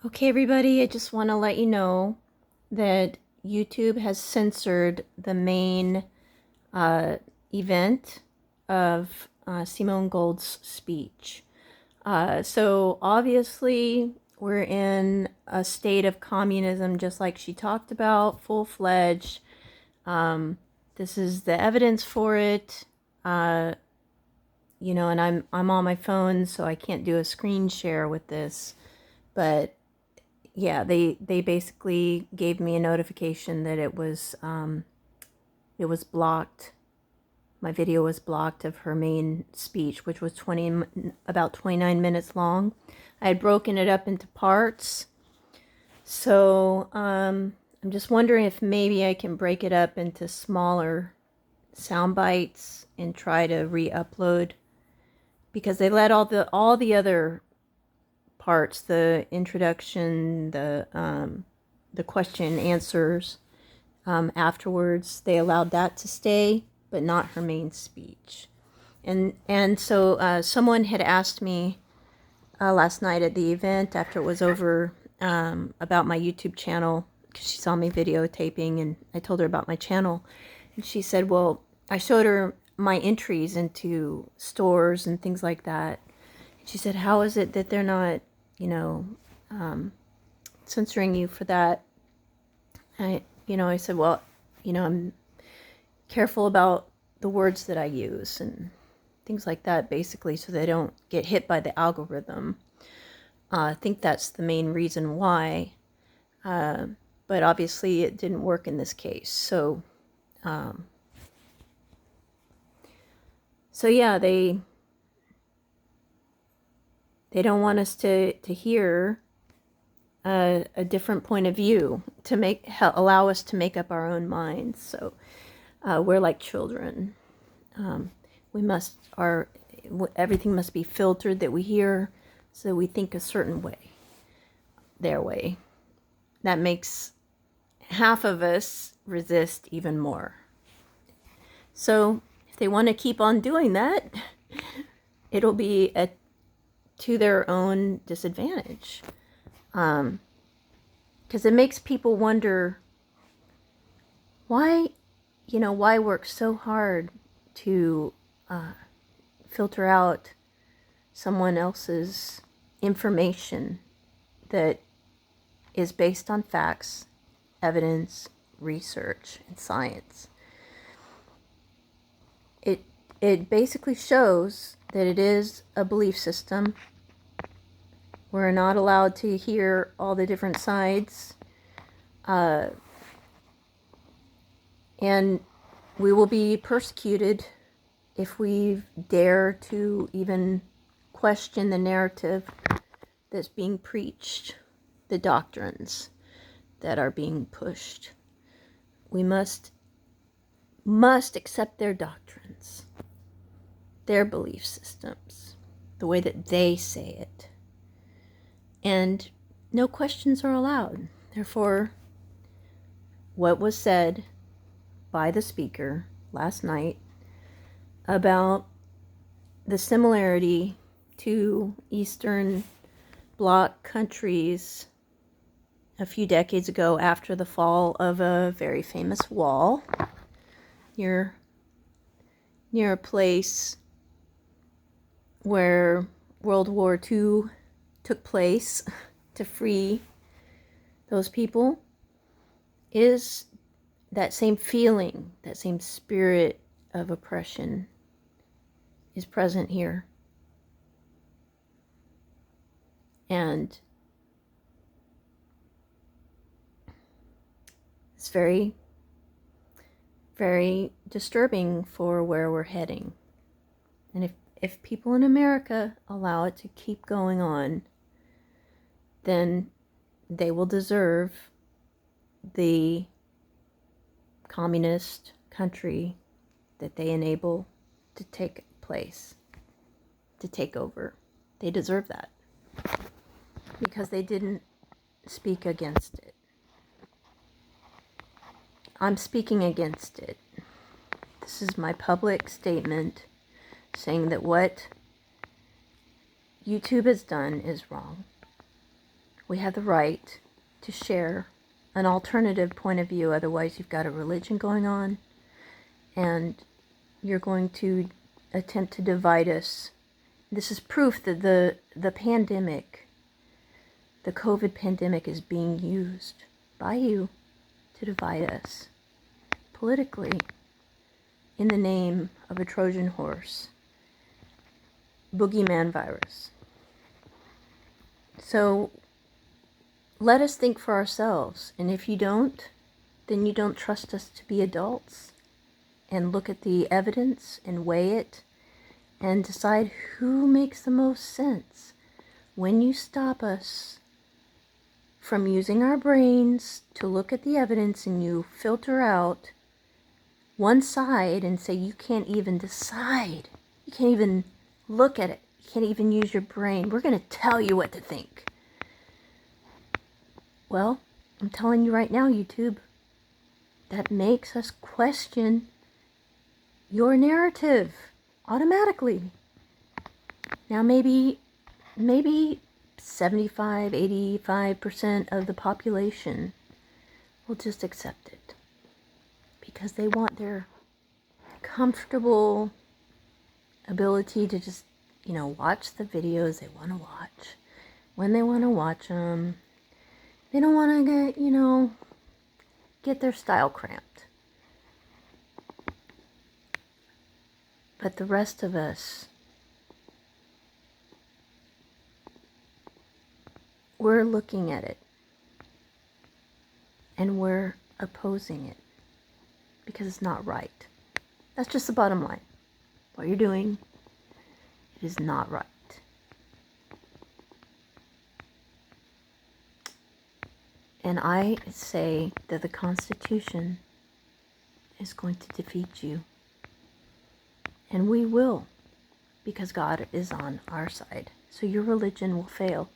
Okay, everybody, I just want to let you know that YouTube has censored the main uh, event of Simone Gold's speech. So obviously, we're in a state of communism, just like she talked about, full-fledged. This is the evidence for it. Uh, and I'm on my phone, so I can't do a screen share with this, but yeah, they basically gave me a notification that it was blocked. My video was blocked of her main speech, which was about 29 minutes long. I had broken it up into parts, so I'm just wondering if maybe I can break it up into smaller sound bites and try to re-upload, because they let all the other parts, the introduction, the question and answers, afterwards, they allowed that to stay, but not her main speech. And so someone had asked me last night at the event after it was over, about my YouTube channel, because she saw me videotaping, and I told her about my channel, and she said, well, I showed her my entries into stores and things like that. She said, how is it that they're not, you know, censoring you for that? I said, well, I'm careful about the words that I use and things like that, basically, so they don't get hit by the algorithm. I think that's the main reason why, but obviously it didn't work in this case. So yeah, they don't want us to hear a different point of view, to allow us to make up our own minds. So we're like children. We must everything must be filtered that we hear, so we think a certain way, their way. That makes half of us resist even more. So if they want to keep on doing that, it'll be to their own disadvantage. Because it makes people wonder why work so hard to filter out someone else's information that is based on facts, evidence, research, and science. It basically shows that it is a belief system. We're not allowed to hear all the different sides, and we will be persecuted if we dare to even question the narrative that's being preached, the doctrines that are being pushed. We must accept their doctrines, their belief systems, the way that they say it. And no questions are allowed. Therefore, what was said by the speaker last night about the similarity to Eastern Bloc countries a few decades ago after the fall of a very famous wall near a place where World War II took place to free those people, is that same feeling, that same spirit of oppression is present here. And it's very, very disturbing for where we're heading. And if people in America allow it to keep going on, then they will deserve the communist country that they enable to take place, to take over. They deserve that because they didn't speak against it. I'm speaking against it. This is my public statement saying that what YouTube has done is wrong. We have the right to share an alternative point of view. Otherwise, you've got a religion going on, and you're going to attempt to divide us. This is proof that the pandemic, the COVID pandemic, is being used by you to divide us politically in the name of a Trojan horse, boogeyman virus. So let us think for ourselves. And if you don't, then you don't trust us to be adults and look at the evidence and weigh it and decide who makes the most sense. When you stop us from using our brains to look at the evidence and you filter out one side and say you can't even decide, you can't even look at it, you can't even use your brain, we're going to tell you what to think. Well, I'm telling you right now, YouTube, that makes us question your narrative automatically. Now maybe 75, 85% of the population will just accept it because they want their comfortable ability to just, watch the videos they want to watch when they want to watch them. They don't want to get their style cramped. But the rest of us, we're looking at it and we're opposing it because it's not right. That's just the bottom line. What you're doing, it is not right. And I say that the Constitution is going to defeat you. And we will, because God is on our side. So your religion will fail.